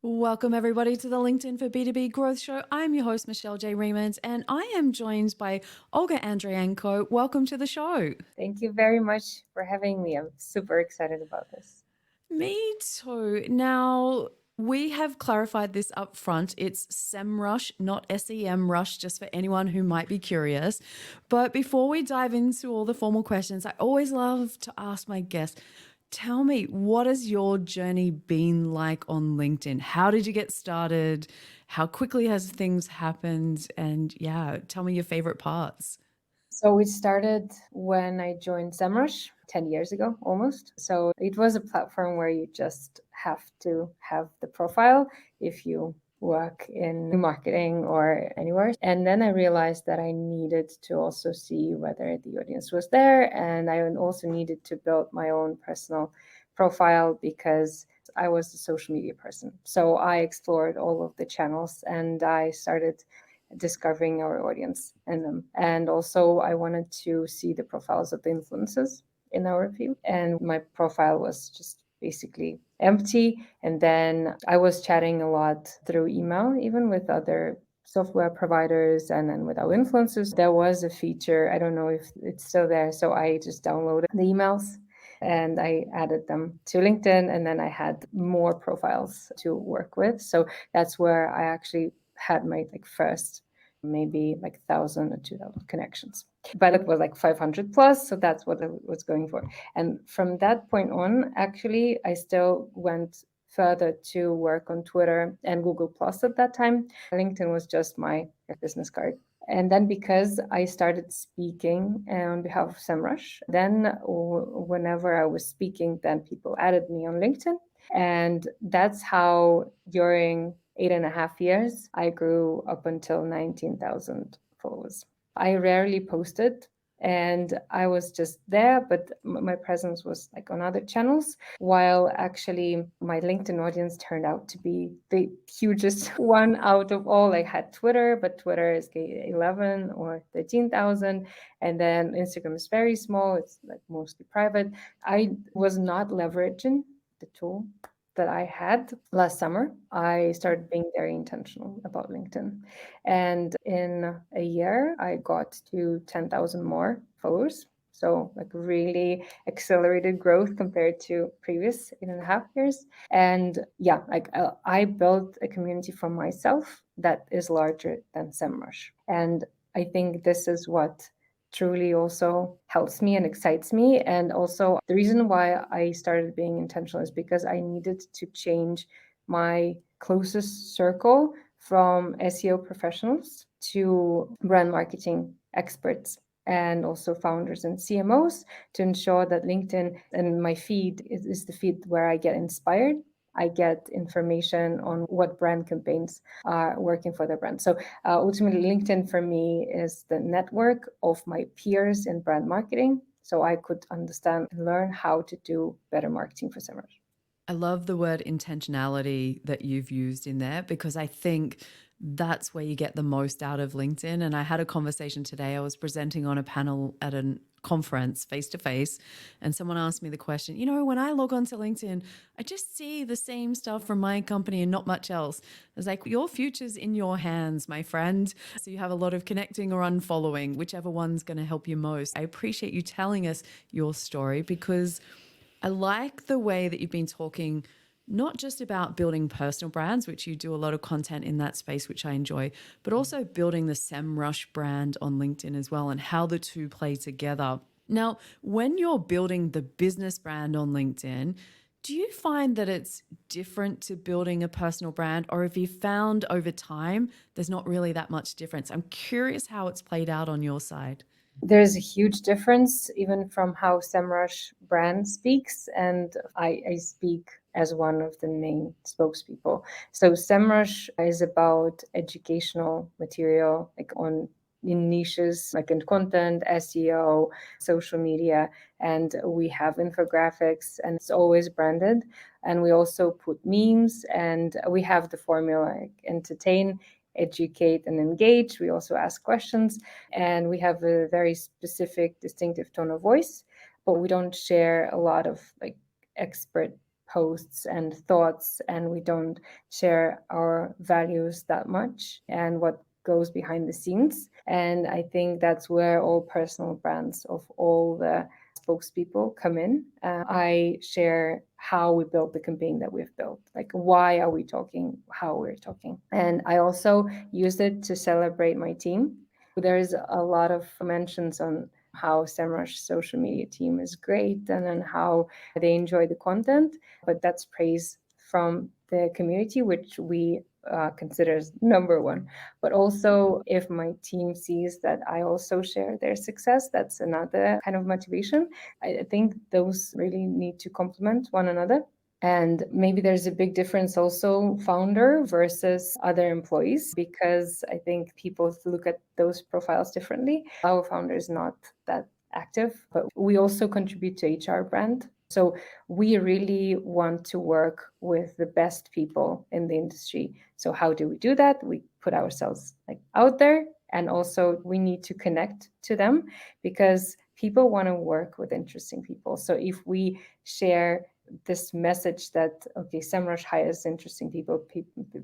Welcome, everybody, to the LinkedIn for B2B Growth Show. I'm your host, Michelle J. Raymond, and I am joined by Olga Andrienko. Welcome to the show. Thank you very much for having me. I'm super excited about this. Me too. Now, we have clarified this up front. It's Semrush, not SEM Rush, just for anyone who might be curious. But before we dive into all the formal questions, I always love to ask my guests, tell me, what has your journey been like on LinkedIn? How did you get started? How quickly has things happened? And yeah, tell me your favorite parts. So it started when I joined Semrush 10 years ago almost. So it was a platform where you just have to have the profile if you work in marketing or anywhere. And then I realized that I needed to also see whether the audience was there. And I also needed to build my own personal profile because I was a social media person. So I explored all of the channels and I started discovering our audience in them. And also, I wanted to see the profiles of the influencers in our field. And my profile was just basically empty. And then I was chatting a lot through email, even with other software providers and then with our influencers. There was a feature, I don't know if it's still there. So I just downloaded the emails and I added them to LinkedIn, and then I had more profiles to work with. So that's where I actually had my first maybe 1,000 or 2,000 connections, but it was like 500 plus, so that's what I was going for. And from that point on, actually I still went further to work on Twitter and Google Plus at that time. LinkedIn was just my business card. And then because I started speaking on behalf of Semrush, then whenever I was speaking, then people added me on LinkedIn. And that's how during 8.5 years, I grew up until 19,000 followers. I rarely posted and I was just there, but my presence was like on other channels, while actually my LinkedIn audience turned out to be the hugest one out of all. I had Twitter, but Twitter is 11 or 13,000. And then Instagram is very small, it's like mostly private. I was not leveraging the tool that I had last summer. I started being very intentional about LinkedIn. And in a year, I got to 10,000 more followers. So, like, really accelerated growth compared to previous 8.5 years. And yeah, I built a community for myself that is larger than Semrush. And I think this is what truly also helps me and excites me. And also, the reason why I started being intentional is because I needed to change my closest circle from SEO professionals to brand marketing experts and also founders and CMOs to ensure that LinkedIn and my feed is the feed where I get inspired. I get information on what brand campaigns are working for their brand. So ultimately, LinkedIn for me is the network of my peers in brand marketing. So I could understand and learn how to do better marketing for Semrush. I love the word intentionality that you've used in there because I think that's where you get the most out of LinkedIn. And I had a conversation today. I was presenting on a panel at a conference face to face, and someone asked me the question, when I log onto LinkedIn, I just see the same stuff from my company and not much else. I was like, your future's in your hands, my friend. So you have a lot of connecting or unfollowing, whichever one's going to help you most. I appreciate you telling us your story because I like the way that you've been talking not just about building personal brands, which you do a lot of content in that space, which I enjoy, but also building the Semrush brand on LinkedIn as well and how the two play together. Now, when you're building the business brand on LinkedIn, do you find that it's different to building a personal brand, or have you found over time there's not really that much difference? I'm curious how it's played out on your side. There's a huge difference even from how Semrush brand speaks, and I speak as one of the main spokespeople. So Semrush is about educational material, like on in niches like in content, SEO, social media, and we have infographics and it's always branded. And we also put memes and we have the formula like entertain, educate, and engage. We also ask questions and we have a very specific distinctive tone of voice, but we don't share a lot of like expert posts and thoughts, and we don't share our values that much and what goes behind the scenes. And I think that's where all personal brands of all the spokespeople come in. I share how we built the campaign that we've built, like why are we talking, how we're talking. And I also used it to celebrate my team. There's a lot of mentions on how Semrush social media team is great and then how they enjoy the content, but that's praise from the community, which we consider as number one. But also, if my team sees that I also share their success, that's another kind of motivation. I think those really need to complement one another. And maybe there's a big difference also, founder versus other employees, because I think people look at those profiles differently. Our founder is not that active, but we also contribute to HR brand. So we really want to work with the best people in the industry. So how do we do that? We put ourselves like out there, and also we need to connect to them because people want to work with interesting people. So if we share this message that, okay, Semrush hires interesting people,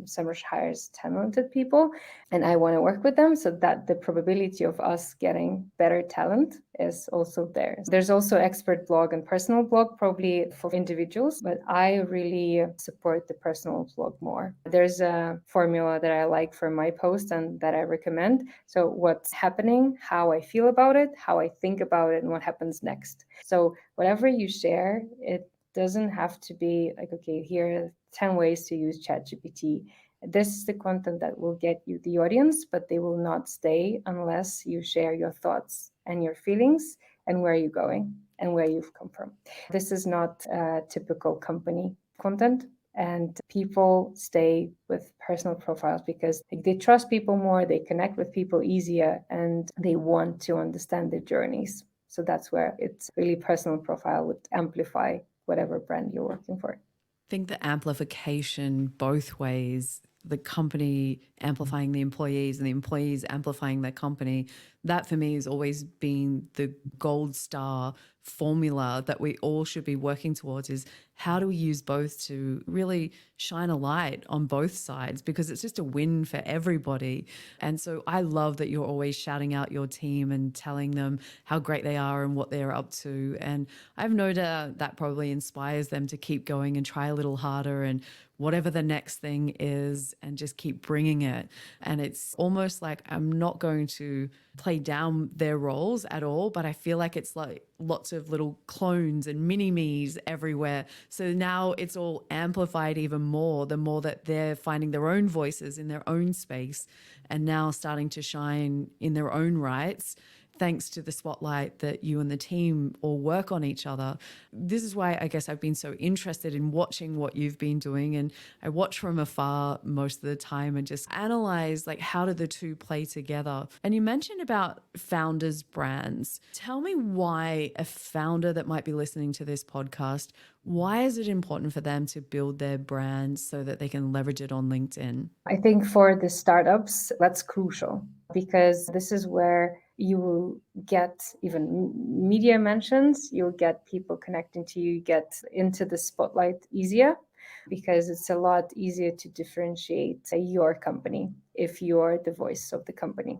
Semrush hires talented people, and I want to work with them, so that the probability of us getting better talent is also there. There's also expert blog and personal blog, probably for individuals, but I really support the personal blog more. There's a formula that I like for my post and that I recommend. So what's happening, how I feel about it, how I think about it, and what happens next. So whatever you share, it doesn't have to be like, okay, here are 10 ways to use ChatGPT. This is the content that will get you the audience, but they will not stay unless you share your thoughts and your feelings and where you're going and where you've come from. This is not typical company content. And people stay with personal profiles because they trust people more, they connect with people easier, and they want to understand their journeys. So that's where it's really personal profile would amplify whatever brand you're working for. I think the amplification both ways, the company amplifying the employees and the employees amplifying their company, that for me has always been the gold star formula that we all should be working towards, is how do we use both to really shine a light on both sides, because it's just a win for everybody. And so I love that you're always shouting out your team and telling them how great they are and what they're up to. And I've no doubt that probably inspires them to keep going and try a little harder and whatever the next thing is, and just keep bringing it. And it's almost like I'm not going to play down their roles at all, but I feel like it's like lots of little clones and mini-me's everywhere. So now it's all amplified even more, the more that they're finding their own voices in their own space and now starting to shine in their own rights, thanks to the spotlight that you and the team all work on each other. This is why I guess I've been so interested in watching what you've been doing. And I watch from afar most of the time and just analyze, like, how do the two play together? And you mentioned about founders' brands. Tell me why a founder that might be listening to this podcast, why is it important for them to build their brand so that they can leverage it on LinkedIn? I think for the startups, that's crucial because this is where you will get even media mentions, you'll get people connecting to you, get into the spotlight easier because it's a lot easier to differentiate your company if you're the voice of the company.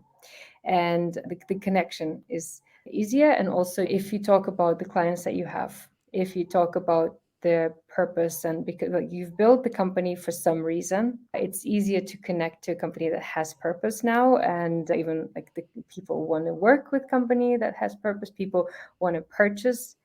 And the connection is easier. And also, if you talk about the clients that you have, if you talk about the purpose, and because you've built the company for some reason, it's easier to connect to a company that has purpose now. And even like the people want to work with company that has purpose. People want to purchase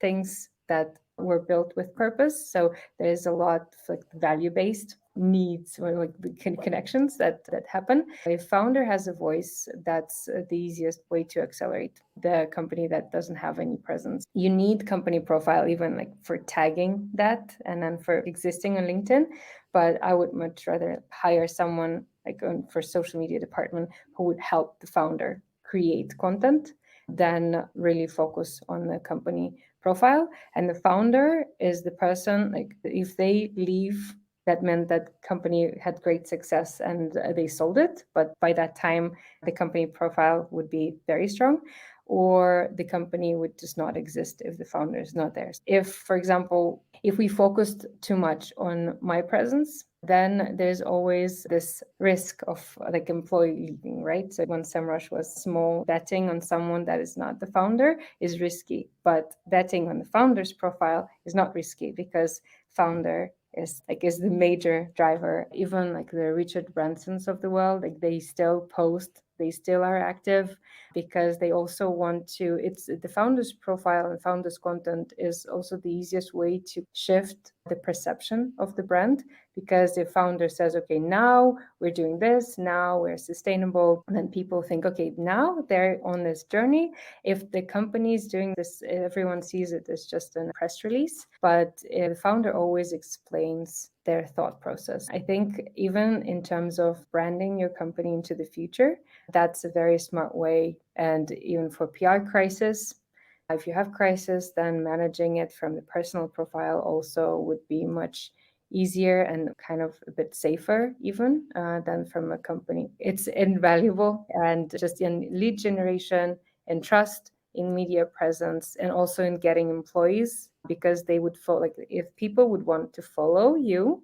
things that were built with purpose. So there's a lot of like value-based needs or like the connections that happen. If founder has a voice, that's the easiest way to accelerate the company that doesn't have any presence. You need company profile even like for tagging that and then for existing on LinkedIn. But I would much rather hire someone like for social media department who would help the founder create content than really focus on the company profile. And the founder is the person, like if they leave, that meant that company had great success and they sold it. But by that time, the company profile would be very strong, or the company would just not exist if the founder is not there. If, for example, If we focused too much on my presence, then there's always this risk of like employee leaving, right? So when Semrush was small, betting on someone that is not the founder is risky, but betting on the founder's profile is not risky because founder is the major driver. Even like the Richard Bransons of the world, like they still post, they still are active because they also want to, it's the founder's profile and founder's content is also the easiest way to shift the perception of the brand, because the founder says, okay, now we're doing this, now we're sustainable, and then people think, okay, now they're on this journey. If the company is doing this, everyone sees it as just a press release, but the founder always explains their thought process. I think even in terms of branding your company into the future, that's a very smart way. And even for PR crisis, if you have crisis, then managing it from the personal profile also would be much easier and kind of a bit safer even than from a company. It's invaluable, and just in lead generation and trust, in media presence, and also in getting employees, because they would follow, like if people would want to follow you,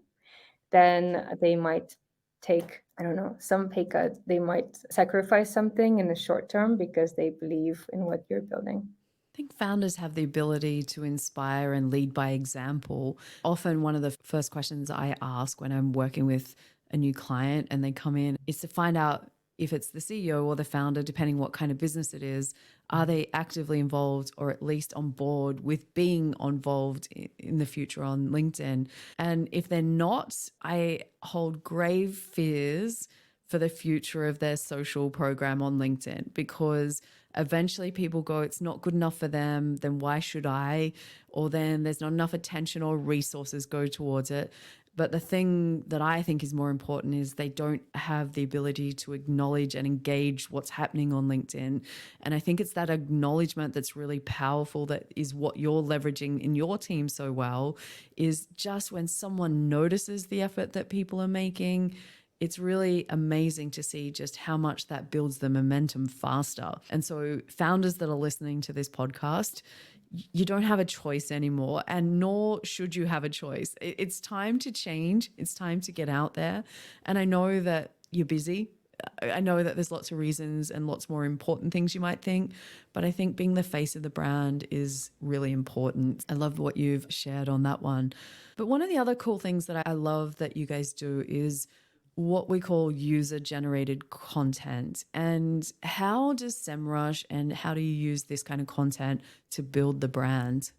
then they might take, I don't know, some pay cut. They might sacrifice something in the short term because they believe in what you're building. I think founders have the ability to inspire and lead by example. Often, one of the first questions I ask when I'm working with a new client and they come in is to find out if it's the CEO or the founder, depending what kind of business it is, are they actively involved or at least on board with being involved in the future on LinkedIn? And if they're not, I hold grave fears for the future of their social program on LinkedIn, because eventually people go, it's not good enough for them, then why should I? Or then there's not enough attention or resources go towards it. But the thing that I think is more important is they don't have the ability to acknowledge and engage what's happening on LinkedIn. And I think it's that acknowledgement that's really powerful, that is what you're leveraging in your team so well, is just when someone notices the effort that people are making, it's really amazing to see just how much that builds the momentum faster. And so founders that are listening to this podcast, you don't have a choice anymore, and nor should you have a choice. It's time to change. It's time to get out there. And I know that you're busy. I know that there's lots of reasons and lots more important things you might think, but I think being the face of the brand is really important. I love what you've shared on that one. But one of the other cool things that I love that you guys do is what we call user-generated content. And how does Semrush and how do you use this kind of content to build the brand?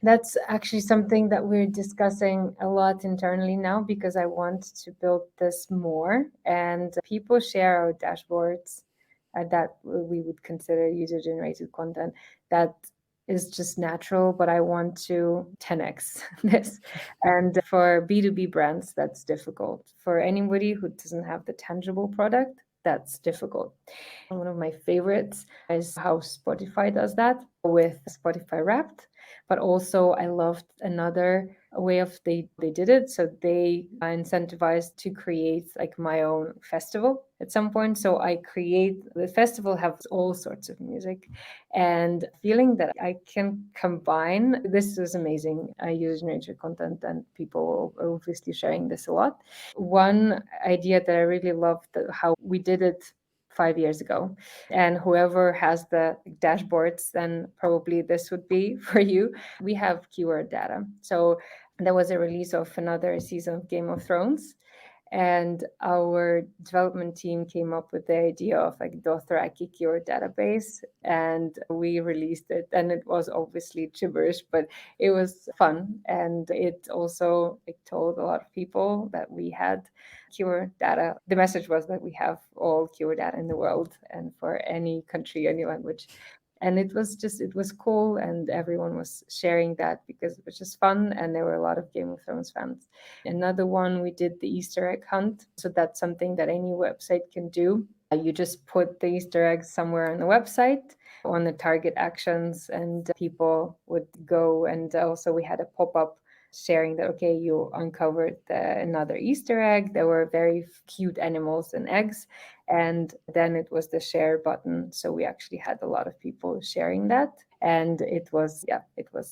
That's actually something that we're discussing a lot internally now, because I want to build this more. And people share our dashboards that we would consider user generated content. That is just natural, but I want to 10x this. And for B2B brands, that's difficult. For anybody who doesn't have the tangible product, that's difficult. One of my favorites is how Spotify does that with Spotify Wrapped. But also I loved another way of they did it. So they incentivized to create like my own festival at some point. So I create the festival, have all sorts of music, and feeling that I can combine this was amazing. I use nature content and people are obviously sharing this a lot. One idea that I really loved, how we did it 5 years ago. And whoever has the dashboards, then probably this would be for you. We have keyword data. So there was a release of another season of Game of Thrones. And our development team came up with the idea of like Dothraki keyword database, and we released it. And it was obviously gibberish, but it was fun. And it also told a lot of people that we had keyword data. The message was that we have all keyword data in the world and for any country, any language. And it was cool, and everyone was sharing that because it was just fun, and there were a lot of Game of Thrones fans. Another one, we did the Easter egg hunt. So that's something that any website can do. You just put the Easter eggs somewhere on the website on the target actions, and people would go. And also we had a pop-up sharing that, okay, you uncovered another Easter egg. There were very cute animals and eggs. And then it was the share button. So we actually had a lot of people sharing that. And it was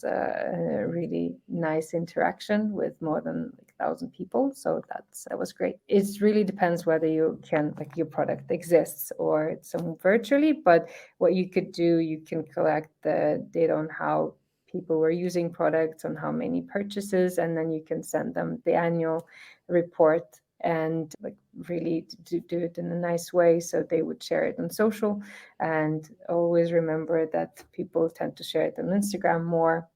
a really nice interaction with more than like 1,000 people. So that was great. It really depends whether you can, like, your product exists or it's virtually, but what you could do, you can collect the data on how people were using products, on how many purchases, and then you can send them the annual report and like really do it in a nice way, so they would share it on social. And always remember that people tend to share it on Instagram more.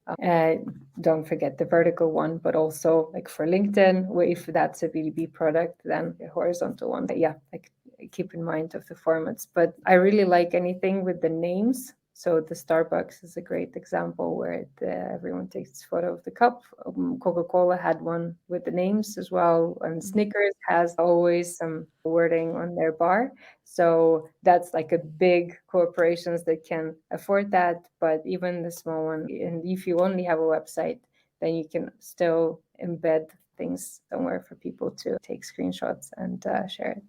Don't forget the vertical one, but also like for LinkedIn, where if that's a B2B product, then the horizontal one. Yeah, like keep in mind of the formats. But I really like anything with the names. So the Starbucks is a great example where everyone takes a photo of the cup. Coca-Cola had one with the names as well, and Snickers has always some wording on their bar. So that's like a big corporations that can afford that, but even the small one, and if you only have a website, then you can still embed things somewhere for people to take screenshots and share it.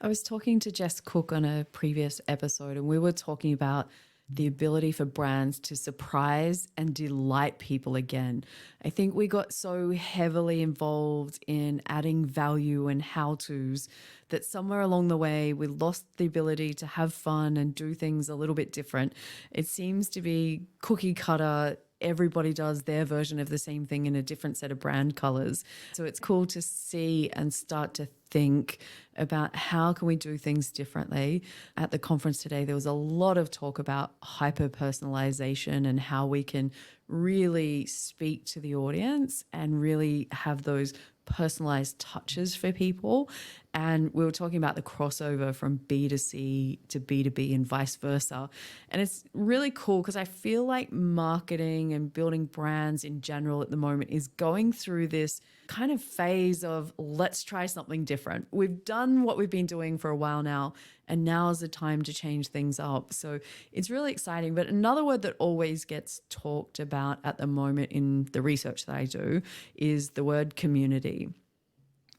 I was talking to Jess Cook on a previous episode, and we were talking about the ability for brands to surprise and delight people again. I think we got so heavily involved in adding value and how-tos that somewhere along the way we lost the ability to have fun and do things a little bit different. It seems to be cookie cutter. Everybody does their version of the same thing in a different set of brand colors. So it's cool to see and start to think about how can we do things differently. At the conference today, there was a lot of talk about hyper personalization and how we can really speak to the audience and really have those personalized touches for people. And we were talking about the crossover from B2C to B2B and vice versa. And it's really cool because I feel like marketing and building brands in general at the moment is going through this kind of phase of let's try something different. We've done what we've been doing for a while now, and now is the time to change things up. So it's really exciting. But another word that always gets talked about at the moment in the research that I do is the word community.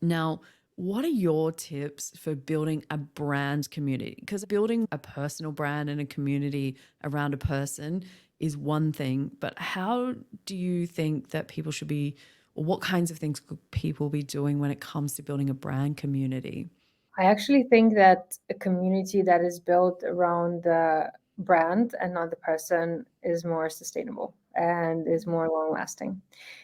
Now, what are your tips for building a brand community? Because building a personal brand and a community around a person is one thing, but how do you think that people should be, or what kinds of things could people be doing when it comes to building a brand community? I actually think that a community that is built around the brand and not the person is more sustainable and is more long lasting.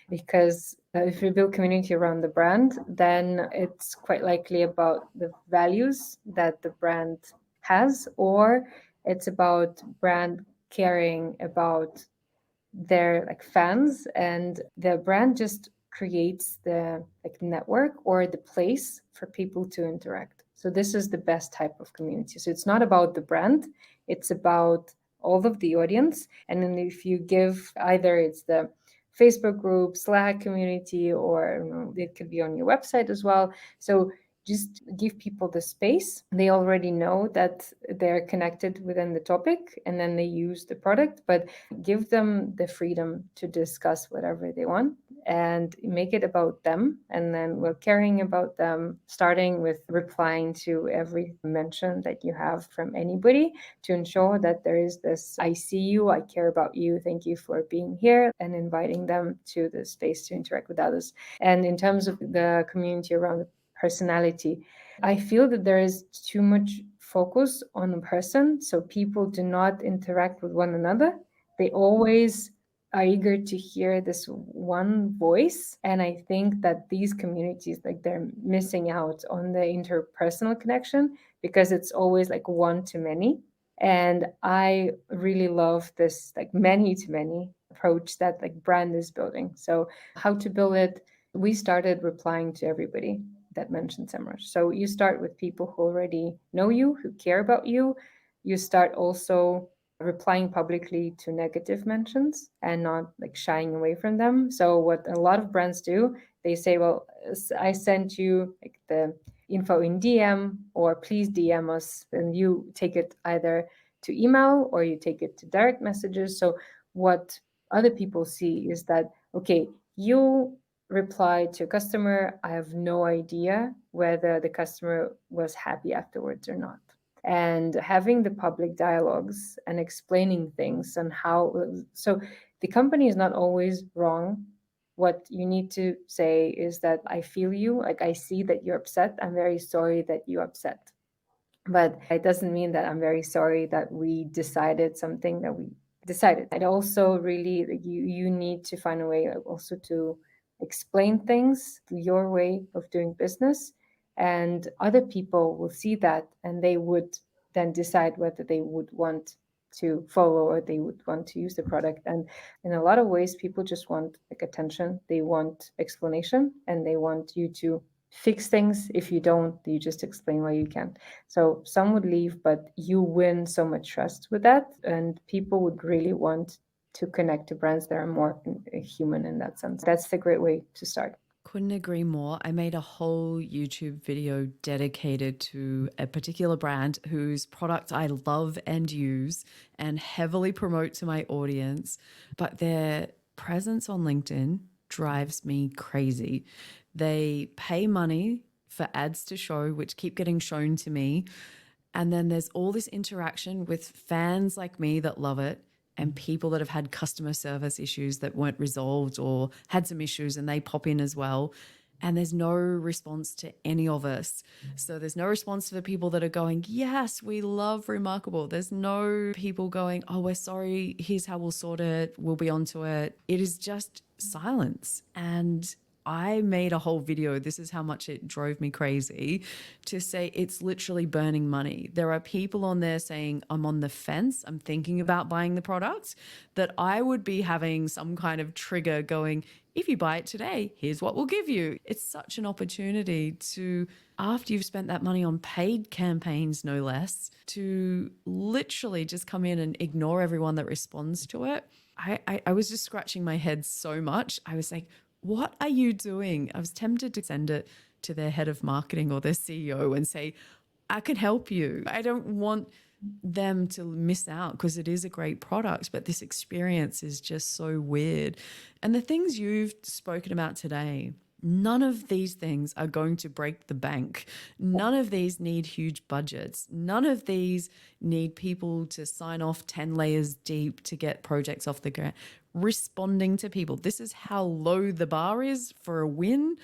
Because if you build community around the brand, then it's quite likely about the values that the brand has, or it's about brand caring about their like fans, and the brand just creates the like network or the place for people to interact. So this is the best type of community. So it's not about the brand, it's about all of the audience. And then if you give, either it's the Facebook group, Slack community, or it could be on your website as well. So just give people the space. They already know that they're connected within the topic, and then they use the product, but give them the freedom to discuss whatever they want and make it about them. And then we're caring about them, starting with replying to every mention that you have from anybody, to ensure that there is this I see you, I care about you, thank you for being here, and inviting them to the space to interact with others. And in terms of the community around personality, I feel that there is too much focus on a person, so people do not interact with one another. They always are eager to hear this one voice, and I think that these communities, like, they're missing out on the interpersonal connection because it's always like one to many. And I really love this like many to many approach that like brand is building. So how to build it? We started replying to everybody that mentioned Semrush. So you start with people who already know you, who care about you. You start also replying publicly to negative mentions and not like shying away from them. So what a lot of brands do, they say, well, I sent you like the info in DM, or please DM us, and you take it either to email or you take it to direct messages. So what other people see is that, okay, you reply to a customer, I have no idea whether the customer was happy afterwards or not. and having the public dialogues and explaining things and how. So the company is not always wrong. What you need to say is that I feel you, like I see that you're upset. I'm very sorry that you're upset. But it doesn't mean that I'm very sorry that we decided something that we decided. It also really, you need to find a way also to explain things your way of doing business, and other people will see that and they would then decide whether they would want to follow or they would want to use the product. And in a lot of ways, people just want like attention, they want explanation, and they want you to fix things. If you don't, you just explain why you can't. So some would leave, but you win so much trust with that, and people would really want to connect to brands that are more human in that sense. That's the great way to start. Couldn't agree more. I made a whole YouTube video dedicated to a particular brand whose product I love and use and heavily promote to my audience, but their presence on LinkedIn drives me crazy. They pay money for ads to show, which keep getting shown to me. And then there's all this interaction with fans like me that love it and people that have had customer service issues that weren't resolved or had some issues and they pop in as well. And there's no response to any of us. So there's no response to the people that are going, yes, we love Remarkable. There's no people going, oh, we're sorry, here's how we'll sort it, we'll be onto it. It is just silence. And I made a whole video. This is how much it drove me crazy to say it's literally burning money. There are people on there saying, I'm on the fence, I'm thinking about buying the product, that I would be having some kind of trigger going, if you buy it today, here's what we'll give you. It's such an opportunity to, after you've spent that money on paid campaigns, no less, to literally just come in and ignore everyone that responds to it. I was just scratching my head so much. I was like, what are you doing? I was tempted to send it to their head of marketing or their CEO and say, I can help you. I don't want them to miss out because it is a great product, but this experience is just so weird. And the things you've spoken about today, none of these things are going to break the bank. None of these need huge budgets. None of these need people to sign off 10 layers deep to get projects off the ground. Responding to people. This is how low the bar is for a win.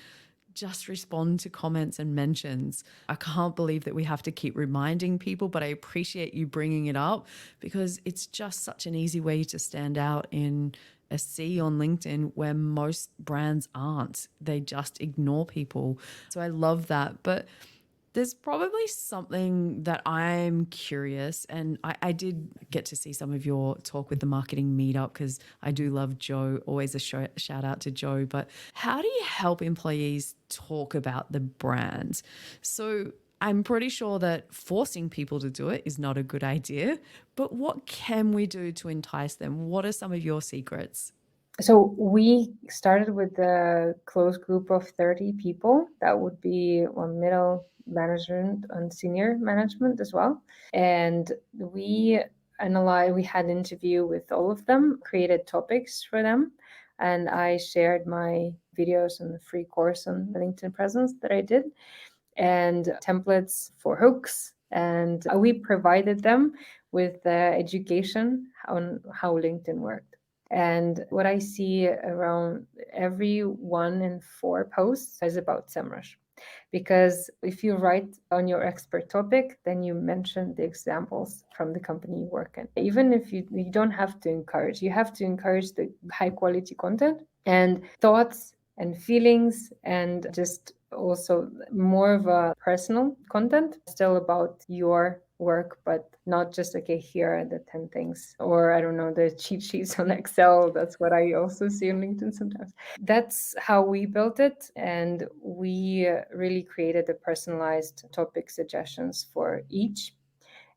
Just respond to comments and mentions. I can't believe that we have to keep reminding people, but I appreciate you bringing it up because it's just such an easy way to stand out in a sea on LinkedIn where most brands aren't. They just ignore people. So I love that. But there's probably something that I'm curious, and I did get to see some of your talk with the marketing meetup because I do love Joe, always a shout out to Joe. But how do you help employees talk about the brand? So I'm pretty sure that forcing people to do it is not a good idea, but what can we do to entice them? What are some of your secrets? So we started with a close group of 30 people. That would be on middle management and senior management as well. And we we had an interview with all of them, created topics for them. And I shared my videos and the free course on LinkedIn presence that I did and templates for hooks. And we provided them with education on how LinkedIn worked. And what I see around every 1 in 4 posts is about Semrush. Because if you write on your expert topic, then you mention the examples from the company you work in. Even if you don't have to encourage, you have to encourage the high quality content and thoughts and feelings, and just also more of a personal content, still about your work, but not just okay, here are the 10 things, or I don't know, the cheat sheets on Excel. That's what I also see on LinkedIn sometimes. That's how we built it, and we really created a personalized topic suggestions for each.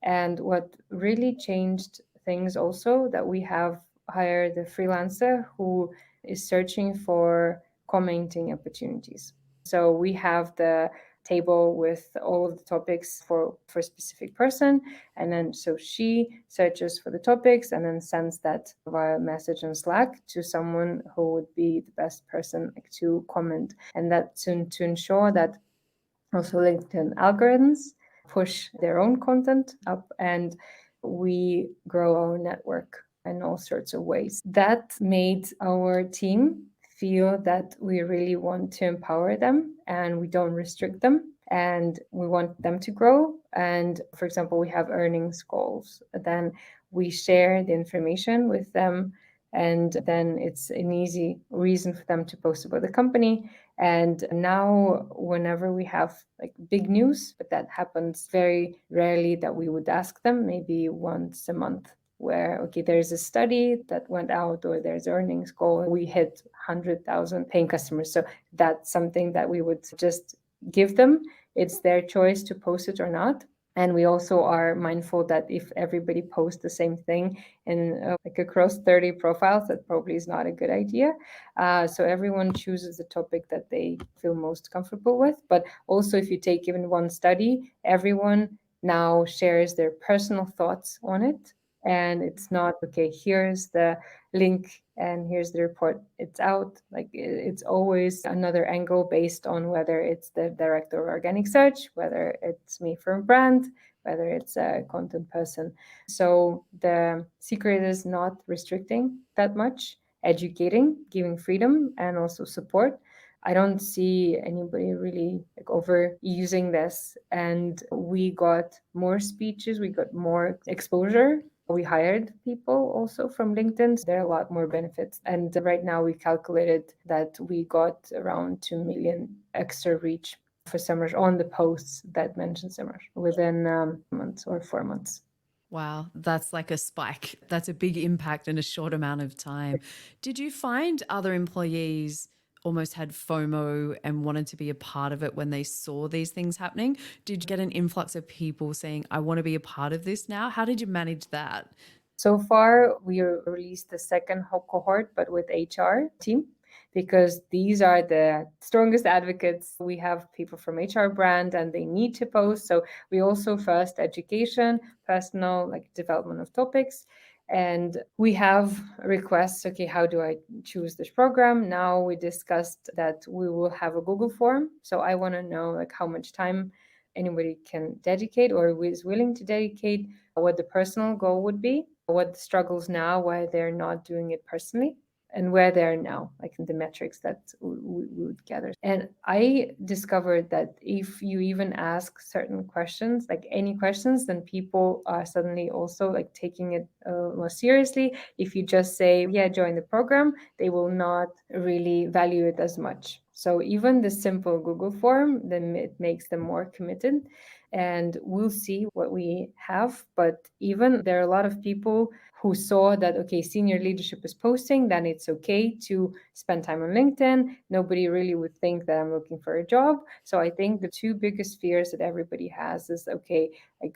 And what really changed things also, that we have hired a freelancer who is searching for commenting opportunities. So we have the table with all of the topics for a specific person, and then so she searches for the topics and then sends that via message on Slack to someone who would be the best person to comment. And that to ensure that also LinkedIn algorithms push their own content up, and we grow our network in all sorts of ways. That made our team feel that we really want to empower them and we don't restrict them and we want them to grow. And for example, we have earnings goals. Then we share the information with them, and then it's an easy reason for them to post about the company. And now whenever we have like big news, but that happens very rarely, that we would ask them maybe once a month, where okay, there's a study that went out or there's earnings goal, we hit 100,000 paying customers. So that's something that we would just give them. It's their choice to post it or not. And we also are mindful that if everybody posts the same thing in like across 30 profiles, that probably is not a good idea. So everyone chooses the topic that they feel most comfortable with. But also, if you take even one study, everyone now shares their personal thoughts on it. And it's not, okay, here's the link and here's the report. It's out. Like it's always another angle based on whether it's the director of organic search, whether it's me from brand, whether it's a content person. So the secret is not restricting that much, educating, giving freedom, and also support. I don't see anybody really like overusing this. And we got more speeches, we got more exposure. We hired people also from LinkedIn. So there are a lot more benefits. And right now we calculated that we got around 2 million extra reach for Semrush on the posts that mention Semrush within months or 4 months. Wow, that's like a spike. That's a big impact in a short amount of time. Did you find other employees almost had FOMO and wanted to be a part of it when they saw these things happening? Did you get an influx of people saying, I want to be a part of this now? How did you manage that? So far, we released the second cohort, but with HR team, because these are the strongest advocates. We have people from HR brand and they need to post. So we also first education, personal like development of topics. And we have requests, okay, how do I choose this program? Now we discussed that we will have a Google form. So I want to know like how much time anybody can dedicate or who is willing to dedicate, what the personal goal would be, what the struggles now, why they're not doing it personally, and where they're now, like in the metrics that we would gather. And I discovered that if you even ask certain questions, like any questions, then people are suddenly also like taking it more seriously. If you just say, yeah, join the program, they will not really value it as much. So even the simple Google form, then it makes them more committed. And we'll see what we have. But even there are a lot of people who saw that, okay, senior leadership is posting, then it's okay to spend time on LinkedIn. Nobody really would think that I'm looking for a job. So I think the two biggest fears that everybody has is, okay, like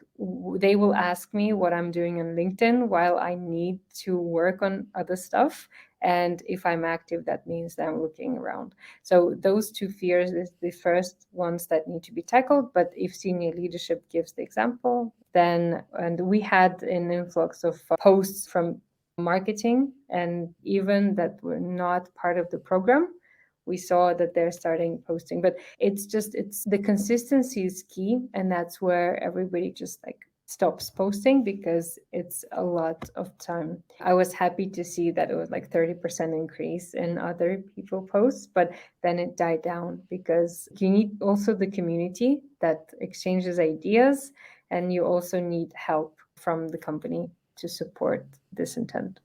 they will ask me what I'm doing on LinkedIn while I need to work on other stuff. And if I'm active, that means that I'm looking around. So those two fears is the first ones that need to be tackled. But if senior leadership gives the example, then, and we had an influx of posts from marketing and even that were not part of the program, we saw that they're starting posting. But it's the consistency is key. And that's where everybody just like stops posting because it's a lot of time. I was happy to see that it was like 30% increase in other people posts, but then it died down because you need also the community that exchanges ideas, and you also need help from the company to support this intent.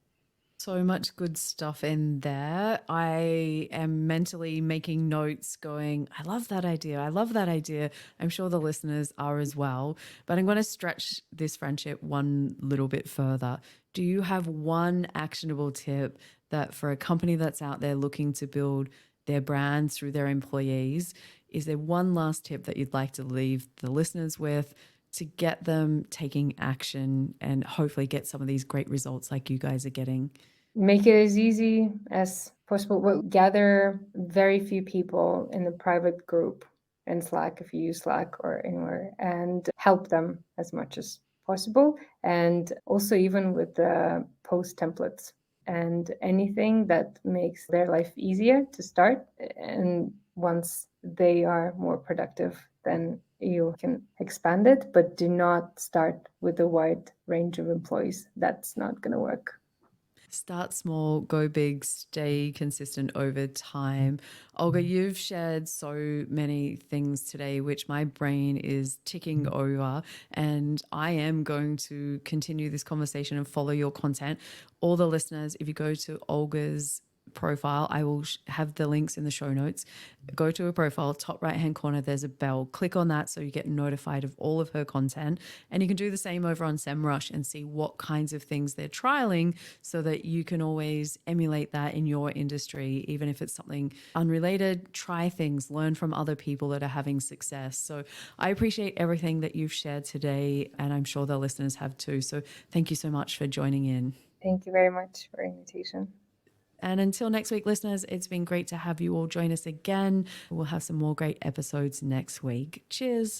So much good stuff in there. I am mentally making notes going, I love that idea. I love that idea. I'm sure the listeners are as well. But I'm going to stretch this friendship one little bit further. Do you have one actionable tip that for a company that's out there looking to build their brand through their employees, is there one last tip that you'd like to leave the listeners with to get them taking action and hopefully get some of these great results like you guys are getting? Make it as easy as possible. We'll gather very few people in a private group in Slack, if you use Slack or anywhere, and help them as much as possible. And also even with the post templates and anything that makes their life easier to start. And once they are more productive, then you can expand it, but do not start with a wide range of employees. That's not going to work. Start small, go big, stay consistent over time. Olga, you've shared so many things today, which my brain is ticking over. And I am going to continue this conversation and follow your content. All the listeners, if you go to Olga's profile, I will have the links in the show notes. Go to her profile, top right hand corner, there's a bell. Click on that so you get notified of all of her content. And you can do the same over on Semrush and see what kinds of things they're trialing so that you can always emulate that in your industry. Even if it's something unrelated, try things, learn from other people that are having success. So I appreciate everything that you've shared today, and I'm sure the listeners have too. So thank you so much for joining in. Thank you very much for the invitation. And until next week, listeners, it's been great to have you all join us again. We'll have some more great episodes next week. Cheers.